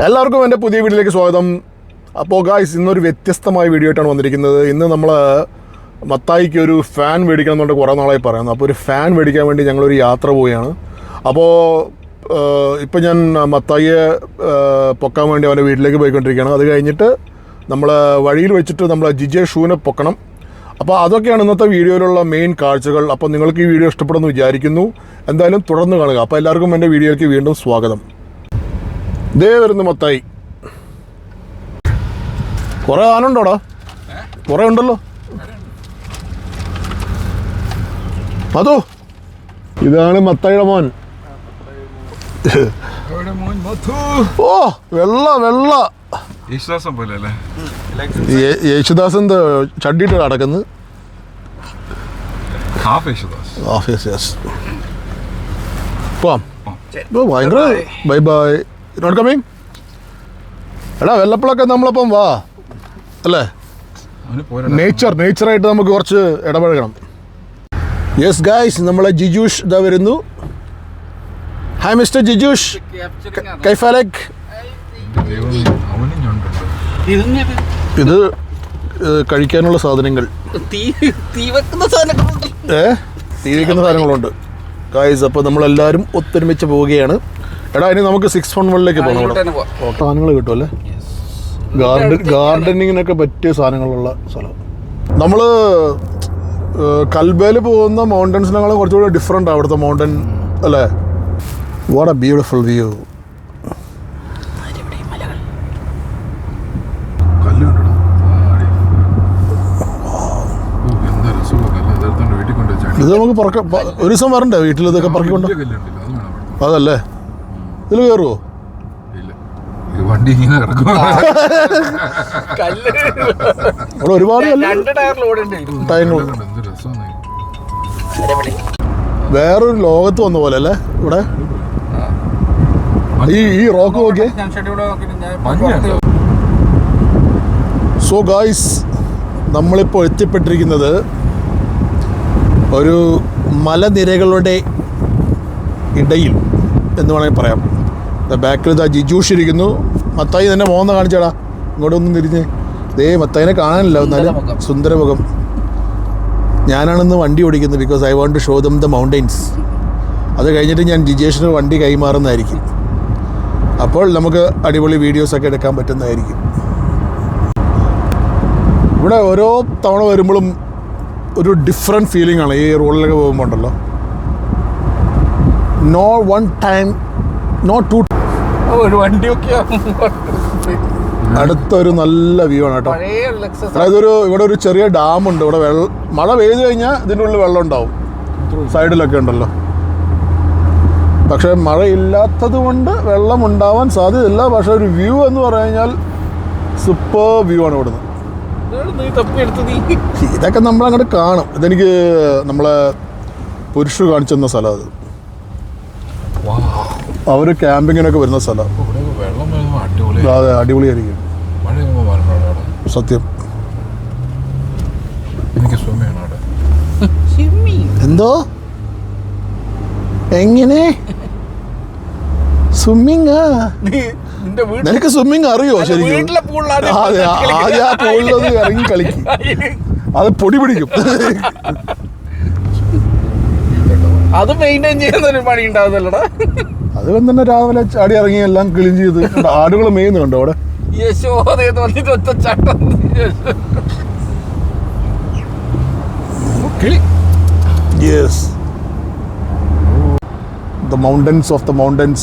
എല്ലാവർക്കും എൻ്റെ പുതിയ വീഡിയോയിലേക്ക് സ്വാഗതം. അപ്പോൾ ഗായ്സ്, ഇന്നൊരു വ്യത്യസ്തമായ വീഡിയോ ആയിട്ടാണ് വന്നിരിക്കുന്നത്. ഇന്ന് നമ്മൾ മത്തായിക്ക് ഒരു ഫാൻ മേടിക്കണം എന്നുകൊണ്ട് കുറേ നാളായി പറയുന്നത്. അപ്പോൾ ഒരു ഫാൻ മേടിക്കാൻ വേണ്ടി ഞങ്ങളൊരു യാത്ര പോവുകയാണ്. അപ്പോൾ ഇപ്പോൾ ഞാൻ മത്തായിയെ പൊക്കാൻ വേണ്ടി അവൻ്റെ വീട്ടിലേക്ക് പോയിക്കൊണ്ടിരിക്കുകയാണ്. അത് കഴിഞ്ഞിട്ട് നമ്മൾ വഴിയിൽ വെച്ചിട്ട് നമ്മൾ ജിജെ ഷൂവിനെ പൊക്കണം. അപ്പോൾ അതൊക്കെയാണ് ഇന്നത്തെ വീഡിയോയിലുള്ള മെയിൻ കാഴ്ചകൾ. അപ്പോൾ നിങ്ങൾക്ക് ഈ വീഡിയോ ഇഷ്ടപ്പെടുമെന്ന് വിചാരിക്കുന്നു. എന്തായാലും തുടർന്ന് കാണുക. അപ്പോൾ എല്ലാവർക്കും എൻ്റെ വീഡിയോയിലേക്ക് വീണ്ടും സ്വാഗതം. ദേ വരുന്നു മത്തായി. കുറേ ആനുണ്ടോടാ? കുറേ ഉണ്ടല്ലോ. അതോ ഇതാണ് മത്തായിയുടെ മോൻ. ഓ വെള്ള യേശുദാസ് എന്താ ചട്ടിയിട്ട് നടക്കുന്നത്? പോവാം. ഭയങ്കര ബൈ ബൈ. Not coming. എടാ വെല്ലപ്പളൊക്കെ നമ്മളപ്പം വാ അല്ലേ. നേച്ചറായിട്ട് നമുക്ക് കുറച്ച് ഇടപഴകണം. യെസ് ഗായ്സ്, നമ്മളെ ജിജൂഷ് ഇതാ വരുന്നു. ഹായ് മിസ്റ്റർ ജിജൂഷ്, കൈഫാലക്. ഇത് കഴിക്കാനുള്ള സാധനങ്ങൾ, തീ വെക്കുന്ന സാധനങ്ങളുണ്ട് ഗായ്സ്. അപ്പോൾ നമ്മളെല്ലാവരും ഒത്തൊരുമിച്ച് പോവുകയാണ്. എടാ ഇനി നമുക്ക് 611ലേക്ക് പോകണം. സാധനങ്ങൾ കിട്ടുമല്ലേ, ഗാർഡനിങ്ങിനൊക്കെ പറ്റിയ സാധനങ്ങളുള്ള സ്ഥലം. നമ്മൾ കൽബയിൽ പോകുന്ന മൗണ്ടൻസിനേക്കാളും കുറച്ചുകൂടി ഡിഫറെൻ്റ് ആണ് അവിടുത്തെ മൗണ്ടൻ അല്ലേ. What A beautiful view. ഇത് നമുക്ക് ഒരു ദിവസം വരണ്ടേ വീട്ടിൽ ഇതൊക്കെ പറക്കിക്കൊണ്ട്? അതല്ലേ, ഇതിൽ കയറുമോ? അവിടെ ഒരുപാട് വേറൊരു ലോകത്ത് വന്ന പോലെ അല്ലേ ഇവിടെ. ഈ റോക്ക് നോക്കിയേ. സോ ഗായ്സ്, നമ്മളിപ്പോൾ എത്തിപ്പെട്ടിരിക്കുന്നത് ഒരു മലനിരകളുടെ ഇടയിൽ എന്ന് വേണമെങ്കിൽ പറയാം. ബാക്കിൽ ഇതാ ജിജൂഷ് ഇരിക്കുന്നു. മത്തായി തന്നെ മോഹം കാണിച്ചാടാ, ഇങ്ങോട്ട് ഒന്നും തിരിഞ്ഞ്. ദേ മത്തായിനെ കാണാനില്ല, എന്നാലും സുന്ദരമുഖം. ഞാനാണെന്ന് വണ്ടി ഓടിക്കുന്നത്, because I want to show them the mountains. അത് കഴിഞ്ഞിട്ട് ഞാൻ ജിജേഷിന് വണ്ടി കൈമാറുന്നതായിരിക്കും. അപ്പോൾ നമുക്ക് അടിപൊളി വീഡിയോസൊക്കെ എടുക്കാൻ പറ്റുന്നതായിരിക്കും. ഇവിടെ ഓരോ തവണ വരുമ്പോഴും ഒരു ഡിഫറെൻറ്റ് ഫീലിംഗ് ആണ് ഈ റോഡിലൊക്കെ പോകുമ്പോൾ ഉണ്ടല്ലോ. No one time, no two. ഒരു വണ്ടിയൊക്കെ അടുത്തൊരു നല്ല വ്യൂ ആണ് കേട്ടോ. അതായത് ഇവിടെ ഒരു ചെറിയ ഡാമുണ്ട്. ഇവിടെ മഴ പെയ്തു കഴിഞ്ഞാൽ ഇതിൻ്റെ ഉള്ളിൽ വെള്ളം ഉണ്ടാവും, സൈഡിലൊക്കെ ഉണ്ടല്ലോ. പക്ഷേ മഴയില്ലാത്തത് കൊണ്ട് വെള്ളം ഉണ്ടാവാൻ സാധ്യതയില്ല. പക്ഷെ ഒരു വ്യൂ എന്ന് പറഞ്ഞു കഴിഞ്ഞാൽ സൂപ്പർ വ്യൂ ആണ് ഇവിടുന്ന്. ഇതൊക്കെ നമ്മളങ്ങോട്ട് കാണും. ഇതെനിക്ക് നമ്മളെ പുരുഷ കാണിച്ചു തന്ന സ്ഥലം. അത് അവർ ക്യാമ്പിങ്ങിനൊക്കെ വരുന്ന സ്ഥലം. അതെ, അടിപൊളിയായിരിക്കും സത്യം. എന്തോ എങ്ങനെ സ്വിമ്മിങ്? നിനക്ക് സ്വിമ്മിങ് അറിയോ ശരിക്കും? അതെ, ആദ്യം ആ പൂളിലത് ഇറങ്ങി കളിക്കും. അത് പൊടി പിടിക്കും. അത് മെയിൻറ്റെയിൻ ചെയ്യുന്നൊരു പണി ഉണ്ടാവുന്നല്ലോടാ. അത് തന്നെ രാവിലെ ചാടി ഇറങ്ങി എല്ലാം ക്ലീൻ ചെയ്ത്. ആടുകൾ മേയുന്നുണ്ടോ അവിടെ? Yes, the mountains of the mountains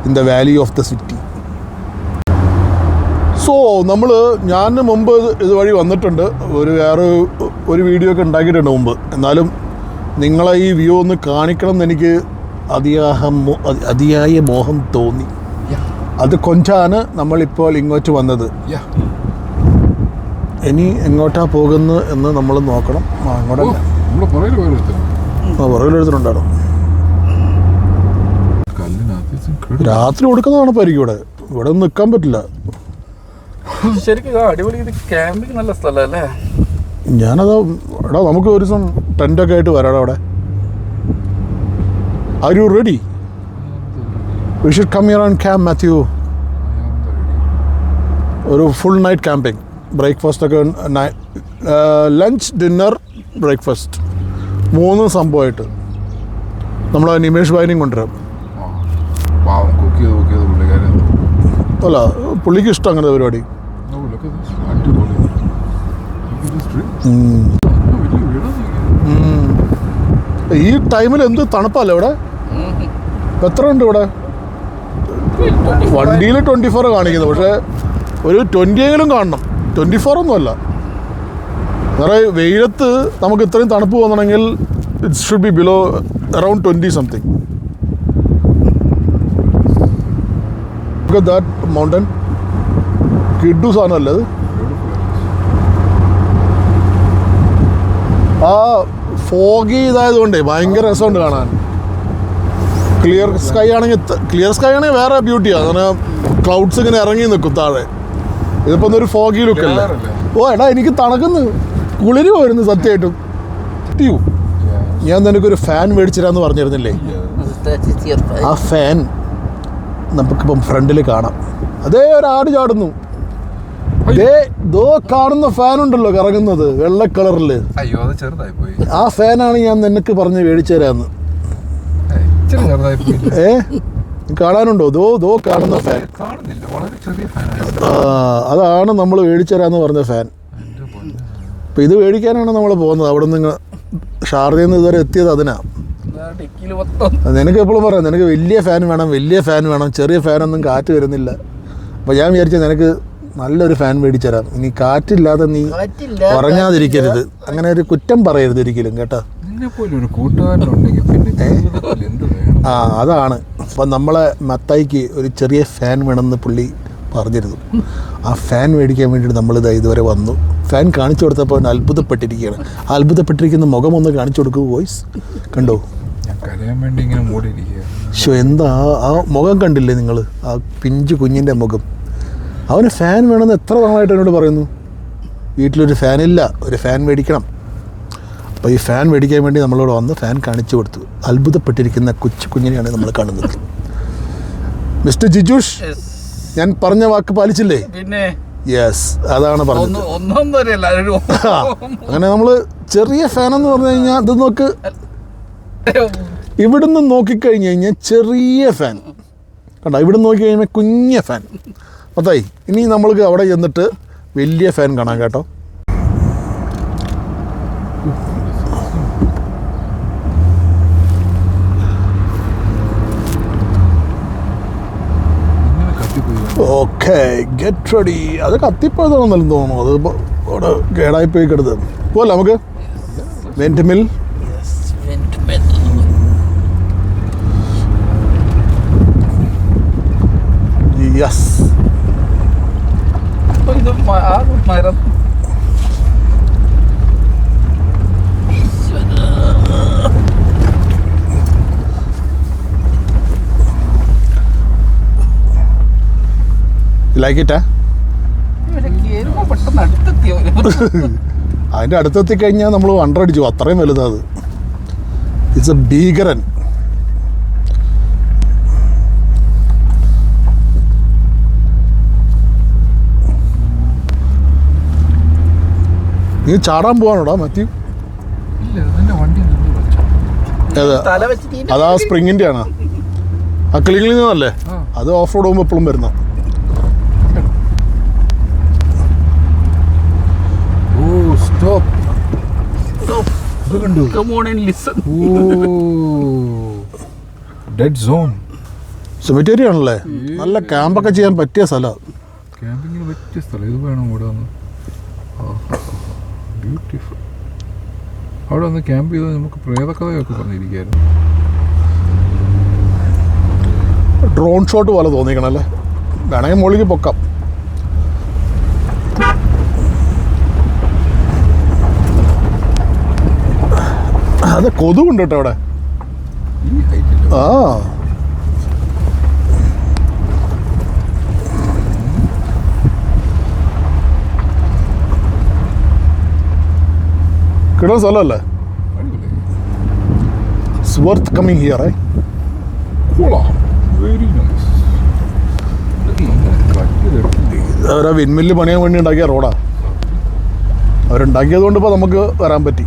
in the valley of the city. So ഞാൻ മുമ്പ് ഇതുവഴി വന്നിട്ടുണ്ട്. വേറെ വീഡിയോ ഒക്കെ ഉണ്ടാക്കിയിട്ടുണ്ട് മുമ്പ്. എന്നാലും നിങ്ങളെ ഈ വ്യൂ ഒന്ന് കാണിക്കണം എന്ന് എനിക്ക് അതിയായ മോഹം തോന്നി. അത് കൊണ്ടാണ് നമ്മളിപ്പോൾ ഇങ്ങോട്ട് വന്നത്. ഇനി എങ്ങോട്ടാ പോകുന്നത് എന്ന് നമ്മൾ നോക്കണം. അങ്ങോട്ടല്ല, പുറകിലെടുത്തിട്ടുണ്ടാണോ? രാത്രി കൊടുക്കുന്നതാണ് പരിക്കും. ഇവിടെ ഒന്നും നിൽക്കാൻ പറ്റില്ല ശരിക്കും. അടിപൊളി ക്യാമ്പിങ് നല്ല സ്ഥലമല്ലേ. ഞാനതാ എടാ, നമുക്ക് ഒരു ദിവസം ടെൻ്റൊക്കെ ആയിട്ട് വരാടാ അവിടെ. Are you ready? We should come here and camp, Matthew. ഒരു ഫുൾ നൈറ്റ് ക്യാമ്പിങ്. ബ്രേക്ക്ഫാസ്റ്റൊക്കെ ലഞ്ച്, ഡിന്നർ, ബ്രേക്ക്ഫാസ്റ്റ് 3 സംഭവമായിട്ട് നമ്മൾ നിമേഷ് ഭായിനെയും കൊണ്ടുവരാം. പാവം കുക്ക് ചെയ്ത് പുള്ളിക്കാരൻ. അല്ല, പുള്ളിക്ക് ഇഷ്ടം അങ്ങനത്തെ പരിപാടി. അടിപൊളി. ഈ ടൈമിൽ എന്ത് തണുപ്പല്ലേ ഇവിടെ. എത്ര ഉണ്ട് ഇവിടെ? വണ്ടിയിൽ 24 കാണിക്കുന്നത്, പക്ഷേ ഒരു 20 എങ്കിലും കാണണം. 24 ഒന്നുമല്ല. വേറെ വെയിലത്ത് നമുക്ക് ഇത്രയും തണുപ്പ് തോന്നണമെങ്കിൽ it should be below around 20 something. That mountain കിഡു സാധനമല്ലേ അത്? ആ ഫോഗി ഇതായതുകൊണ്ടേ ഭയങ്കര രസമുണ്ട് കാണാൻ. ക്ലിയർ സ്കൈ ആണെങ്കിൽ വേറെ ബ്യൂട്ടിയാണ്. അങ്ങനെ ക്ലൗഡ്സ് ഇങ്ങനെ ഇറങ്ങി നിൽക്കും താഴെ. ഇതിപ്പോൾ ഒന്നൊരു ഫോഗി ലുക്കല്ലേ. ഓ എടാ, എനിക്ക് തണുക്കുന്നു, കുളിര് പോയിരുന്നു സത്യമായിട്ടും. ഞാൻ നിനക്കൊരു ഫാൻ മേടിച്ചിരാന്ന് പറഞ്ഞിരുന്നില്ലേ? ആ ഫാൻ നമുക്കിപ്പം ഫ്രണ്ടിൽ കാണാം. അതേ ഒരു ആട് ചാടുന്നു. ദോ കാണുന്ന ഫാൻ ഉണ്ടല്ലോ കറങ്ങുന്നത് വെള്ള കളറിൽ. അയ്യോ, അത് ചെറുതായി പോയി. ആ ഫാനാണ് ഞാൻ നിനക്ക് പറഞ്ഞ് മേടിച്ചു തരാന്ന്. കാണാനുണ്ടോ? ദോ കാണുന്ന ഫാൻ. അതാണ് നമ്മൾ മേടിച്ചു തരാന്ന് പറഞ്ഞ ഫാൻ. അപ്പം ഇത് മേടിക്കാനാണ് നമ്മൾ പോകുന്നത്. അവിടെ നിന്ന് ഷാർജയിൽ നിന്ന് ഇതുവരെ എത്തിയത് അതിനാ. നിനക്ക് എപ്പോഴും പറയാം, നിനക്ക് വലിയ ഫാൻ വേണം, ചെറിയ ഫാനൊന്നും കാറ്റ് വരുന്നില്ല. അപ്പോൾ ഞാൻ വിചാരിച്ച നിനക്ക് നല്ലൊരു ഫാൻ മേടിച്ചു തരാം. ഇനി കാറ്റില്ലാതെ നീ പറഞ്ഞാതിരിക്കരുത്, അങ്ങനെ ഒരു കുറ്റം പറയരുത് ഒരിക്കലും, കേട്ടോ. ആ അതാണ്. അപ്പം നമ്മളെ മത്തായിക്ക് ഒരു ചെറിയ ഫാൻ വേണമെന്ന് പുള്ളി പറഞ്ഞിരുന്നു. ആ ഫാൻ മേടിക്കാൻ വേണ്ടിയിട്ട് നമ്മളിത് ഇതുവരെ വന്നു. ഫാൻ കാണിച്ചു കൊടുത്തപ്പോൾ അവൻ അത്ഭുതപ്പെട്ടിരിക്കുകയാണ്. ആ അത്ഭുതപ്പെട്ടിരിക്കുന്ന മുഖം ഒന്ന് കാണിച്ചു കൊടുക്കൂ വോയിസ്. കണ്ടോ? ശോ, എന്താ ആ മുഖം കണ്ടില്ലേ നിങ്ങൾ? ആ പിഞ്ചു കുഞ്ഞിൻ്റെ മുഖം. അവന് ഫാൻ വേണമെന്ന് എത്ര തവണയായിട്ട് എന്നോട് പറയുന്നു. വീട്ടിലൊരു ഫാനില്ല, ഒരു ഫാൻ മേടിക്കണം. അപ്പോൾ ഈ ഫാൻ മേടിക്കാൻ വേണ്ടി നമ്മളോട് വന്ന് ഫാൻ കാണിച്ചു കൊടുത്തു. അത്ഭുതപ്പെട്ടിരിക്കുന്ന കൊച്ചു കുഞ്ഞിനെയാണ് നമ്മൾ കാണുന്നത്. മിസ്റ്റർ ജിജൂഷ്, ഞാൻ പറഞ്ഞ വാക്ക് പാലിച്ചില്ലേ? യെസ്, അതാണ് പറഞ്ഞത്. അങ്ങനെ നമ്മൾ ചെറിയ ഫാൻ എന്ന് പറഞ്ഞു കഴിഞ്ഞാൽ ഇത് നോക്ക്, ഇവിടുന്ന് നോക്കിക്കഴിഞ്ഞ് കഴിഞ്ഞാൽ ചെറിയ ഫാൻ കണ്ടോ, ഇവിടുന്ന് നോക്കി കഴിയുമ്പോൾ കുഞ്ഞ ഫാൻ. അതായി ഇനി നമ്മൾക്ക് അവിടെ ചെന്നിട്ട് വലിയ ഫാൻ കാണാം, കേട്ടോ. Okay, get ready. അത് കത്തിപ്പോയതാണെന്നല്ല തോന്നുന്നു. അത് അവിടെ കേടായി പോയി കിടന്നത് പോലെ. നമുക്ക് windmill. Yes, like it. അതിൻ്റെ അടുത്തെത്തി കഴിഞ്ഞാൽ നമ്മൾ വണ്ടടിച്ചു. അത്രയും വലുതാ അത്. ഇറ്റ്സ് എ ഭീകരൻ. നീ ചാടാൻ പോവാണോടാ മാത്യു? അതാ സ്പ്രിങ്ങിൻ്റെ ആണ്. ആ ക്ലിങ്ങിൽ നിന്നല്ലേ? അത് ഓഫ് റോഡ് പോകുമ്പോൾ എപ്പോഴും വരുന്ന. സെമിറ്റേരി ആണല്ലേ? നല്ല ക്യാമ്പൊക്കെ ചെയ്യാൻ പറ്റിയ സ്ഥലമാണ്. ക്യാമ്പിങ്ങിന് പറ്റിയ സ്ഥലം. ഇത് വേണം ഇവിടെ വന്ന്. ബ്യൂട്ടിഫുൾ. അവിടെ വന്ന് ക്യാമ്പ് ചെയ്താൽ നമുക്ക് പ്രേതകഥയൊക്കെ പറഞ്ഞിരിക്കായിരുന്നു. ഡ്രോൺ ഷോട്ട് പോലെ തോന്നിക്കണല്ലേ? വേണമെങ്കിൽ മുകളിലേക്ക് പൊക്കാം. അത് കൊതുകുണ്ട് കേട്ടോ അവിടെ. ആ കിടന്ന സ്ഥലമല്ലേ? It's worth coming here, eh? Very nice. അവരാ വിൻമില്ല് പണിയാൻ വേണ്ടി ഉണ്ടാക്കിയ റോഡാ. അവരുണ്ടാക്കിയത് കൊണ്ട് ഇപ്പോൾ നമുക്ക് വരാൻ പറ്റി.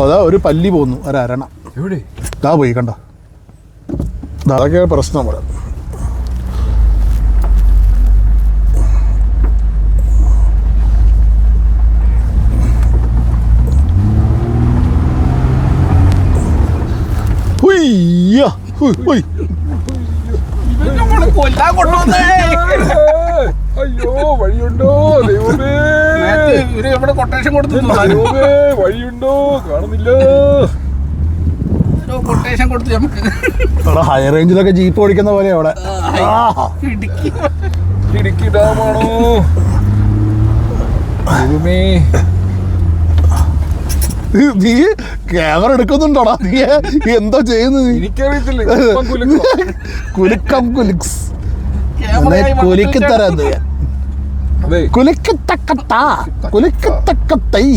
അതാ ഒരു പല്ലി പോന്നു, ഒരരണ എവിടെ ഇതാ പോയി കണ്ട. അതൊക്കെ പ്രശ്നം ഇവിടെ. കൊല്ലാൻ കൊണ്ടുവന്നേ. അയ്യോ വഴിയുണ്ടോ ദൈവമേ, ഇവര് ഇവിടെ കൊട്ടേഷൻ കൊടുത്തു. ദൈവമേ വഴിയുണ്ടോ കാണുന്നില്ല. കൊട്ടേഷൻ കൊടുത്തു നമുക്ക്. ഹൈ റേഞ്ചിലൊക്കെ ജീപ്പ് ഓടിക്കുന്ന പോലെ അവിടെ. ഇടുക്കി ഡാമാണോ ദൈവമേ. നീ ക്യാമറ എടുക്കുന്നുണ്ടോടാ? നീ എന്തോ ചെയ്യുന്നത്? എനിക്കറിയത്തില്ല. കുലുക്കം കുലുക്സ് കുലുക്കി തരാം. കുലുക്കത്തക്കത്തൈ.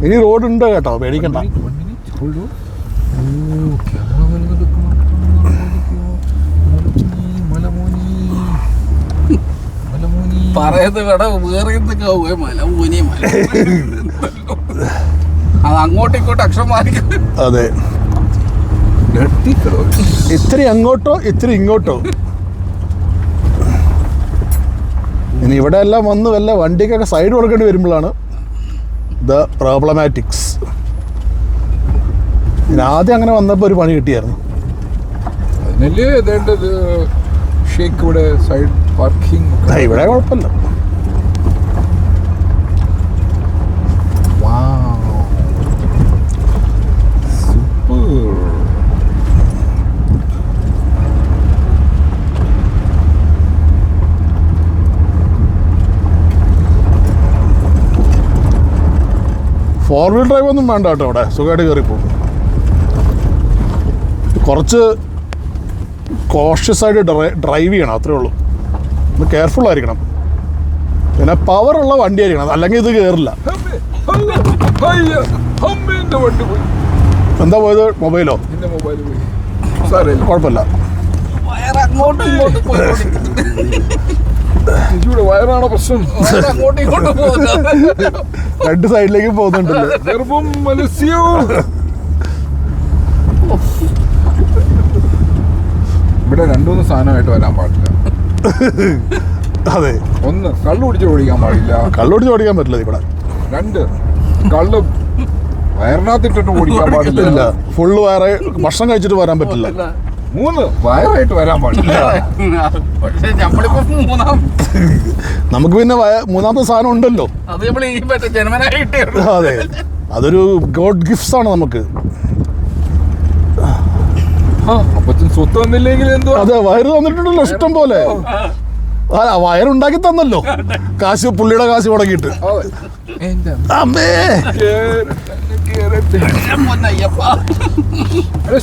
ഇനി റോഡുണ്ട് കേട്ടോ, പേടിക്കണ്ട. പറയുന്നത് ഇവിടെ വേറെ എന്തൊക്കെ മലമൂനി അത് അങ്ങോട്ടും ഇങ്ങോട്ടും അക്ഷരം മാറിക്കും. അതെ, ഇത്തിരി അങ്ങോട്ടോ ഇത്തിരി ഇങ്ങോട്ടോ. ഇനി ഇവിടെ എല്ലാം വന്ന് വല്ല വണ്ടിക്കൊക്കെ സൈഡ് കൊടുക്കേണ്ടി വരുമ്പോഴാണ് ദ പ്രോബ്ലമാറ്റിക്സ്. ആദ്യം അങ്ങനെ വന്നപ്പോൾ ഒരു പണി കിട്ടിയായിരുന്നു. അതിനല്ലേ വേണ്ടത് ഷേക്ക് ഇവിടെ സൈഡ് പാർക്കിംഗ്. ഇവിടെ കുഴപ്പമില്ല. ഫോർ വീൽ ഡ്രൈവ് ഒന്നും വേണ്ട കേട്ടോ, അവിടെ സുഖമായിട്ട് കയറിപ്പോകും. കുറച്ച് കോഷ്യസ് ആയിട്ട് ഡ്രൈവ് ചെയ്യണം, അത്രേ ഉള്ളൂ. ഒന്ന് കെയർഫുൾ ആയിരിക്കണം. പിന്നെ പവറുള്ള വണ്ടി ആയിരിക്കണം, അല്ലെങ്കിൽ ഇത് കയറില്ല. എന്താ പോയത്? മൊബൈലോ? കുഴപ്പമില്ല. അങ്ങോട്ടും ഇങ്ങോട്ടും വയറാണോ പ്രശ്നം? അങ്ങോട്ടും ഇങ്ങോട്ടും പോകുന്നത് രണ്ട് സൈഡിലേക്ക് പോകുന്നുണ്ടല്ലോ. ഗർഭം മത്സ്യം. ഇവിടെ രണ്ടുമൂന്ന് സാധനമായിട്ട് വരാൻ പാടില്ല. അതെ, ഒന്ന് കള്ളു കുടിച്ച് ഓടിക്കാൻ പാടില്ല. കള്ളുപിടിച്ച് ഓടിക്കാൻ പറ്റില്ല ഇവിടെ. രണ്ട് കള്ള് വയറിനകത്തിട്ടിട്ട് ഓടിക്കാൻ പാടില്ല. ഫുള്ള് വയറ് ഭക്ഷണം കഴിച്ചിട്ട് വരാൻ പറ്റില്ല. മൂന്ന് വയറായിട്ട് വരാൻ പാടില്ല. പക്ഷെ നമ്മളിപ്പോ നമുക്ക് പിന്നെ മൂന്നാമത്തെ സാധനം ഉണ്ടല്ലോ. അത് നമ്മൾ ഈ ജന്മനായിട്ട്. അതെ, അതൊരു ഗോഡ് ഗിഫ്റ്റ്സ് ആണ് നമുക്ക്. അപ്പച്ചൻ സ്വത്ത് വന്നില്ലെങ്കിൽ എന്തോ. അതെ, വയറ് തന്നിട്ടുണ്ടല്ലോ ഇഷ്ടം പോലെ. വയറുണ്ടാക്കി തന്നല്ലോ, കാശ് പുള്ളിയുടെ കാശ് മുടക്കിയിട്ട്. അമ്മേ,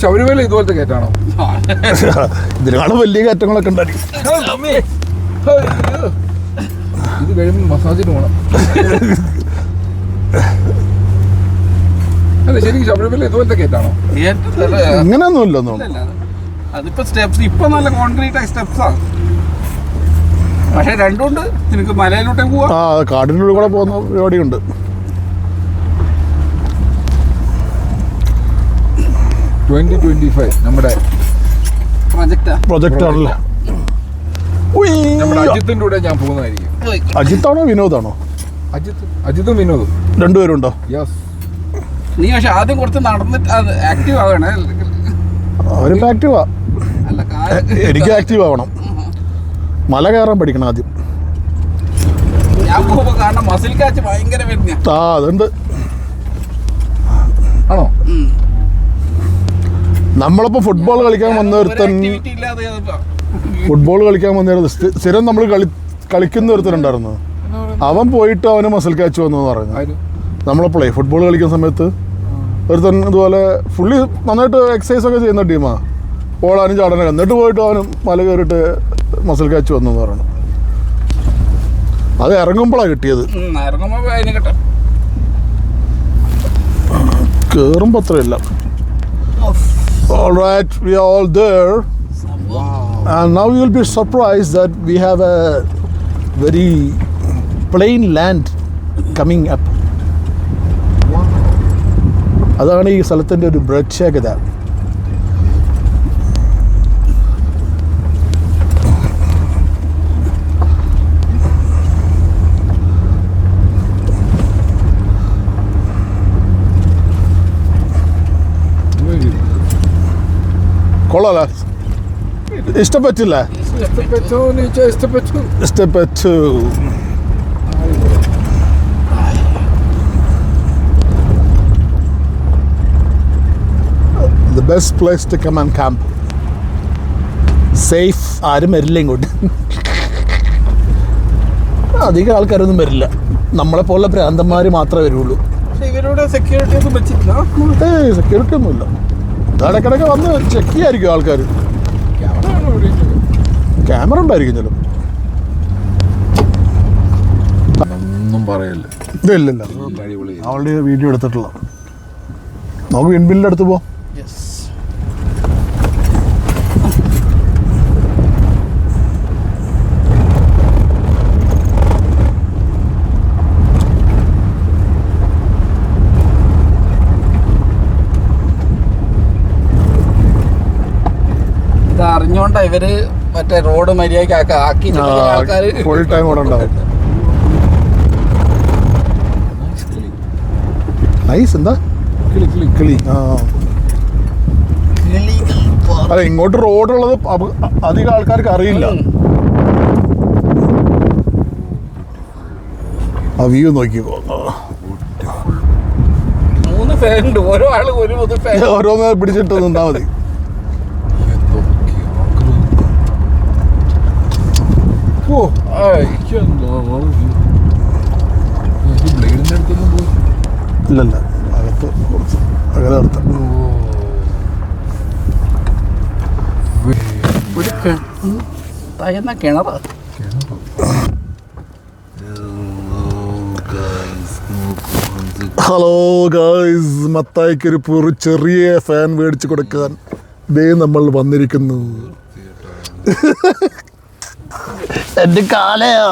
ശബരിമല ഇതുപോലത്തെ കയറ്റാണോ? ഇതിനാണ് വലിയ കയറ്റങ്ങളൊക്കെ ഉണ്ടായിരിക്കും. ഇത് കഴിയുമ്പോൾ മസാജിന് പോകണം. അല്ല ശരിക്കും ശബരിമല ഇതുപോലത്തെ കയറ്റാണോ? ഇങ്ങനെയൊന്നുമില്ല. അതിപ്പോ സ്റ്റെപ്സ് ഇപ്പൊ നല്ല കോൺക്രീറ്റ് ആയ സ്റ്റെപ്സാ. പക്ഷെ രണ്ടുണ്ട്. നിനക്ക് മലയിലോട്ടേ പോവാ. ആ, കാടിനുള്ളിൽ കൂടെ പോകുന്ന പരിപാടിയുണ്ട്. നമ്മുടെ പ്രൊജക്റ്റ് ആണല്ലോ. നമ്മുടെ അജിത്തിന്റെ കൂടെ ഞാൻ പോകുന്നതായിരിക്കും. അജിത്താണോ വിനോദാണോ? അജിത്തും വിനോദും രണ്ടുപേരുണ്ടോ? യെസ്. നീ പക്ഷെ ആദ്യം കുറച്ച് നടന്നിട്ട് അത് ആക്റ്റീവ് ആവണേ. അവരും ആക്റ്റീവാ. അല്ല, എനിക്ക് ആക്റ്റീവ് ആവണം. മല കയറാൻ പഠിക്കണം ആദ്യം. ഞാൻ പോകുമ്പോ കാരണം മസിൽ കാച്ച് ഭയങ്കര വരുന്ന. അതുണ്ട്. ആണോ? നമ്മളിപ്പോ ഫുട്ബോൾ കളിക്കാൻ വന്നൊരുത്തൻ, ഫുട്ബോൾ കളിക്കാൻ വന്നിരുന്നു സ്ഥിരം നമ്മൾ കളിക്കുന്ന ഒരുത്തനുണ്ടായിരുന്നു. അവൻ പോയിട്ട് അവന് മസിൽ കാച്ച് വന്നു പറഞ്ഞു. നമ്മളപ്പോഴേ ഫുട്ബോൾ കളിക്കുന്ന സമയത്ത് ഒരുത്തൻ ഇതുപോലെ ഫുള്ളി നന്നായിട്ട് എക്സസൈസ് ഒക്കെ ചെയ്യുന്ന ടീമാ. ഓടാനും ചാടാനും എന്നിട്ട് പോയിട്ട് അവന് മല കയറിയിട്ട് മസിൽ കാച്ച് വന്നു പറഞ്ഞു. അത് ഇറങ്ങുമ്പോഴാണ് കിട്ടിയത്. കയറുമ്പോൾ അത്രയില്ല. All right, we are all there. Wow. And now you will be surprised that we have a very plain land coming up. അതാണ് ഈ സ്ഥലത്തിൻ്റെ ഒരു പ്രത്യേകത. കൊള്ളാലോ, ഇഷ്ടപ്പെട്ടില്ല? ഇഷ്ടപ്പെട്ടു. The best place to come and camp. Safe. ആരും വരില്ല ഇങ്ങോട്ട്. അധികം ആൾക്കാരൊന്നും വരില്ല. നമ്മളെപ്പോലുള്ള ഭ്രാന്തന്മാർ മാത്രമേ വരുള്ളൂ. ഇവരുടെ സെക്യൂരിറ്റി ഒന്നും വെച്ചിട്ടില്ല. സെക്യൂരിറ്റി ഒന്നുമില്ല. ഇടയ്ക്കിടയ്ക്ക് വന്ന് ചെക്ക് ചെയ്യായിരിക്കും ആൾക്കാർ. ക്യാമറ ഉണ്ടായിരിക്കും ചിലപ്പോൾ. ഒന്നും പറയല്ല. ഇല്ല അവളുടെ വീഡിയോ എടുത്തിട്ടുള്ള. നമുക്ക് വിൻബില്ലിൻ്റെ അടുത്ത് പോവാം. ഇത് അറിഞ്ഞോണ്ടാ ഇവര് മറ്റേ റോഡ് മര്യാദക്ക് ആക്കി ആൾക്കാർ ഫുൾ ടൈം അവിടെ ഉണ്ടാവും. നൈസ്. എന്താ കിളി? അല്ല, ഇങ്ങോട്ട് റോഡുള്ളത് അധികം ആൾക്കാർക്ക് അറിയില്ല. ആ വ്യൂ നോക്കിക്കോ. 3 ഫാൻ ഉണ്ട്. ഓരോ ആള് ഒരു ഫാൻ ഓരോന്ന് പിടിച്ചിട്ട് നിന്നാ മതി. ഇല്ലല്ല, അകത്ത് കുറച്ച് അകലെ നിർത്താം. കിണറാ. ഹലോ ഗായ്സ്, മത്തായിക്കൊരു ചെറിയ ഫാൻ മേടിച്ച് കൊടുക്കാൻ ദേ നമ്മൾ വന്നിരിക്കുന്നു. എൻ്റെ കാലയാ.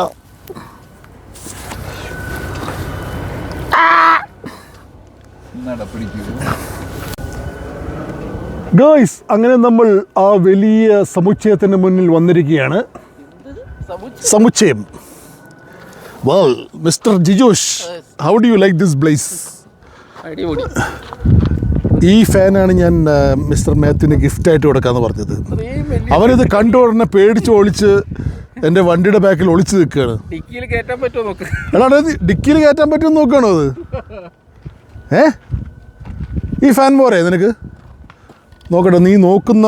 ഗായ്സ്, അങ്ങനെ നമ്മൾ ആ വലിയ സമുച്ചയത്തിന് മുന്നിൽ വന്നിരിക്കുകയാണ്. സമുച്ചയം. Well, Mr. Jijosh, how do you like this place? അടിപൊളി. ഈ ഫാനാണ് ഞാൻ മിസ്റ്റർ മാത്യുവിന് ഗിഫ്റ്റായിട്ട് കൊടുക്കാമെന്ന് പറഞ്ഞത്. അവനിത് കണ്ടു ഉടനെ പേടിച്ച് ഒളിച്ച് എൻ്റെ വണ്ടിയുടെ ബാക്കിൽ ഒളിച്ച് നിൽക്കുകയാണ്. ഡിക്കിയിൽ കയറ്റാൻ പറ്റുമോ നോക്ക്. എടാ, ഡിക്കിയിൽ കയറ്റാൻ പറ്റുമെന്ന് നോക്കുകയാണോ അത്? ഈ ഫാൻ പോരെ നിനക്ക്? നോക്കട്ടെ, നീ നോക്കുന്ന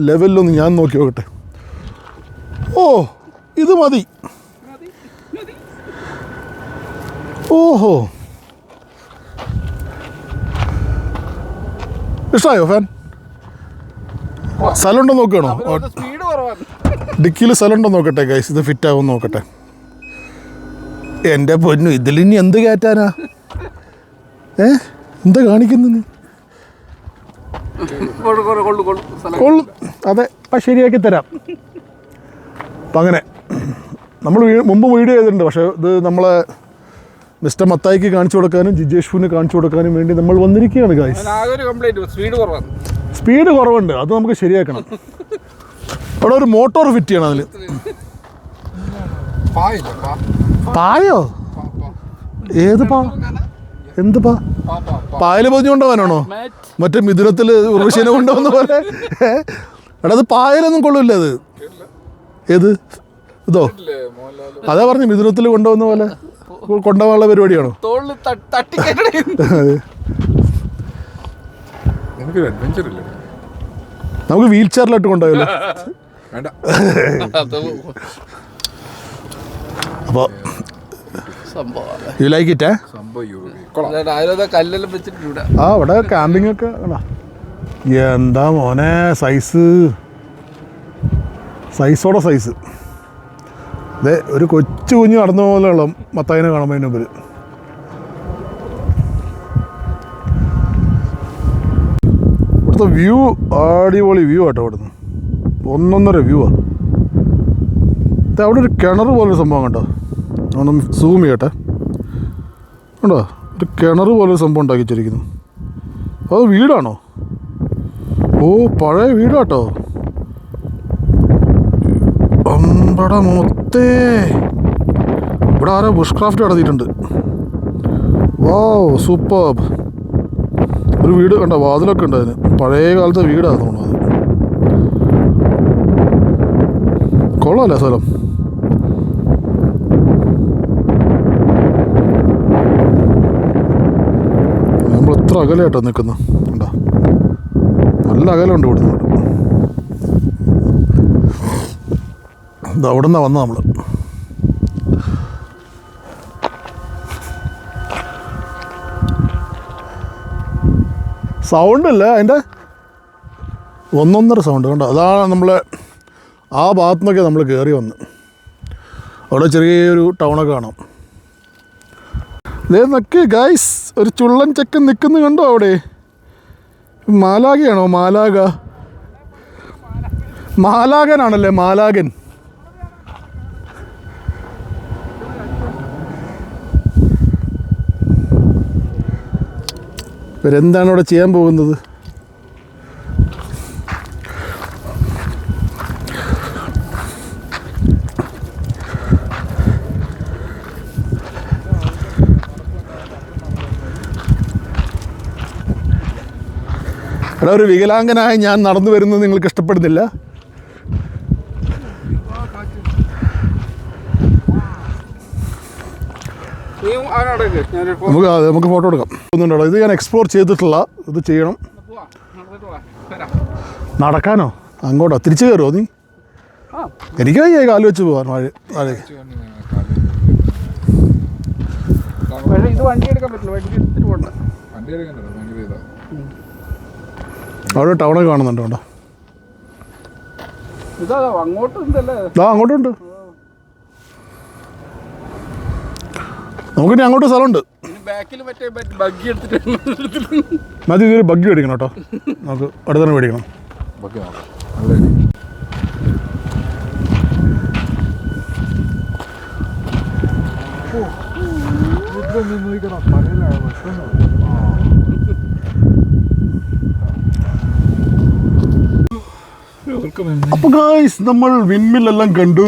ലെവലിലൊന്ന് ഞാൻ നോക്കി നോക്കട്ടെ. ഓ, ഇത് മതി. ഓഹോ, ഇഷ്ടമായോ ഫാൻ? സ്ഥലം ഉണ്ടോ നോക്കുകയാണോ? സ്പീഡ് കുറവാണ്. ഡിക്കിയിൽ സ്ഥലം ഉണ്ടോ നോക്കട്ടെ ഗൈസ്, ഇത് ഫിറ്റ് ആവും നോക്കട്ടെ. എൻ്റെ പൊന്നു, ഇതിലിനി എന്ത് കയറ്റാനാ? എന്താ കാണിക്കുന്നത് നീ? കൊള്ളും. അതെ, അപ്പം ശരിയാക്കി തരാം. അപ്പം അങ്ങനെ നമ്മൾ മുമ്പ് വീഡിയോ ചെയ്തിട്ടുണ്ട്. പക്ഷേ ഇത് നമ്മളെ മിസ്റ്റർ മത്തായിക്ക് കാണിച്ചു കൊടുക്കാനും ജിജേഷ്ഫുവിന് കാണിച്ചു കൊടുക്കാനും വേണ്ടി നമ്മൾ വന്നിരിക്കുകയാണ് ഗൈസ്. സ്പീഡ് കുറവുണ്ട്, അത് നമുക്ക് ശരിയാക്കണം. അവിടെ ഒരു മോട്ടോർ ഫിറ്റ് ചെയ്യണം. അതിൽ പായോ? ഏത് പാ? എന്ത് പാ? പായൽ പൊതിഞ്ഞു കൊണ്ടുപോകാനാണോ? മറ്റേ മിഥുനത്തിൽ ഉർവശീനെ കൊണ്ടുപോകുന്ന പോലെ? എടാ, അത് പായലൊന്നും കൊള്ളില്ല. അത് ഏത് ഇതോ? അതാ പറഞ്ഞു, മിഥുനത്തിൽ കൊണ്ടുപോകുന്ന പോലെ കൊണ്ടുപോകാനുള്ള പരിപാടിയാണോ? നമുക്ക് വീൽ ചെയറിലിട്ട് കൊണ്ടുപോയല്ലോ. അപ്പോൾ യു ലൈക്ക് ഇറ്റ്? കല്ലെല്ലാം വെച്ചിട്ടുണ്ട്. ആ, ഇവിടെ ക്യാമ്പിംഗ് ഒക്കെ എന്താ മോനെ സൈസോടെ സൈസ്. അതെ, ഒരു കൊച്ചു കുഞ്ഞ് നടന്ന പോലെയുള്ള മത്തായിനെ കാണുന്നതിന് മുമ്പിൽ. ഇവിടുത്തെ വ്യൂ അടിപൊളി വ്യൂ ആട്ടോ. ഇവിടുന്ന് ഒന്നൊന്നര വ്യൂവാ. അവിടെ ഒരു കിണർ പോലൊരു സംഭവം കണ്ടോ? ഒന്ന് സൂം ചെയ്യട്ടെ. കണ്ടോ, ഒരു കിണർ പോലൊരു സംഭവം ഉണ്ടാക്കി വെച്ചിരിക്കുന്നു. അത് വീടാണോ? ഓ, പഴയ വീടാട്ടോ. അമ്പട മൊത്തേ, ഇവിടെ ആരോ ബുഷ് ക്രാഫ്റ്റ് നടത്തിയിട്ടുണ്ട്. വാവ്, സൂപ്പർബ്. ഒരു വീട് കണ്ടോ, വാതിലൊക്കെ ഉണ്ട് അതിന്. പഴയ കാലത്തെ വീടാണ് തോന്നുന്നത്. കൊള്ളാമല്ലേ സ്ഥലം? നമ്മൾ എത്ര അകലെയായിട്ടോ നിൽക്കുന്നു. കണ്ടോ, നല്ല അകലമുണ്ട് ഇവിടുന്ന്. ഇത് അവിടെ നിന്നാണ് വന്നത് നമ്മൾ. സൗണ്ടല്ല അതിൻ്റെ, ഒന്നൊന്നര സൗണ്ട് കണ്ടോ. അതാണ് നമ്മളെ ആ ഭാഗത്തു നിന്നൊക്കെ നമ്മൾ കയറി വന്ന്. അവിടെ ചെറിയൊരു ടൗണൊക്കെ കാണാം. ഇതേ നിൽക്ക് ഗൈസ്, ഒരു ചുള്ളൻ ചെക്കൻ നിൽക്കുന്നു കണ്ടോ അവിടെ. മാലാഖയാണോ? മാലാഖനാണല്ലേ, മാലാഖൻ. ഇവരെന്താണ് ഇവിടെ ചെയ്യാൻ പോകുന്നത്? എടാ, ഒരു വികലാംഗനായ ഞാൻ നടന്നു വരുന്നത് നിങ്ങൾക്ക് ഇഷ്ടപ്പെടുന്നില്ല? നമുക്ക് ഫോട്ടോ എടുക്കാം. ഒന്നുണ്ടോ, ഇത് ഞാൻ എക്സ്പ്ലോർ ചെയ്തിട്ടുള്ള, ഇത് ചെയ്യണം. നടക്കാനോ? അങ്ങോട്ടോ? തിരിച്ചു കയറുമോ നീ? എനിക്ക് വയ്യ കാല് വെച്ച് പോവാൻ. അവിടെ ടൗണൊക്കെ കാണുന്നുണ്ടോ? ഉണ്ടോ? അങ്ങോട്ടുണ്ട്. നമുക്കിനി അങ്ങോട്ട് സ്ഥലമുണ്ട്. മതി, ഇതൊരു ബഗ്ഗി മേടിക്കണം കേട്ടോ. നമുക്ക് അടുത്ത് തന്നെ മേടിക്കണം. അപ്പോൾ ഗായ്സ്, നമ്മൾ വിൻമില്ലെല്ലാം കണ്ടു.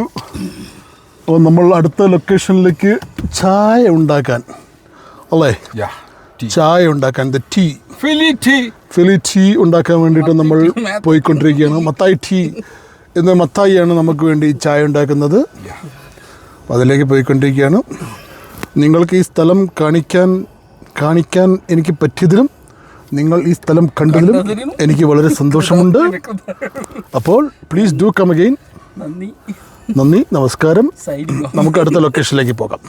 അപ്പോൾ നമ്മൾ അടുത്ത ലൊക്കേഷനിലേക്ക് ചായ ഉണ്ടാക്കാൻ, അല്ലേ? ചായ ഉണ്ടാക്കാൻ, ഫിലി ടീ ഉണ്ടാക്കാൻ വേണ്ടിയിട്ട് നമ്മൾ പോയിക്കൊണ്ടിരിക്കുകയാണ്. മത്തായി ടീ എന്ന മത്തായിയാണ് നമുക്ക് വേണ്ടി ചായ ഉണ്ടാക്കുന്നത്. അപ്പോൾ അതിലേക്ക് പോയിക്കൊണ്ടിരിക്കുകയാണ്. നിങ്ങൾക്ക് ഈ സ്ഥലം കാണിക്കാൻ എനിക്ക് പറ്റിയതിലും നിങ്ങൾ ഈ സ്ഥലം കണ്ടതിലും എനിക്ക് വളരെ സന്തോഷമുണ്ട്. അപ്പോൾ പ്ലീസ് ഡു കം അഗെയിൻ. നന്ദി, നമസ്കാരം. നമുക്ക് അടുത്ത ലൊക്കേഷനിലേക്ക് പോകാം.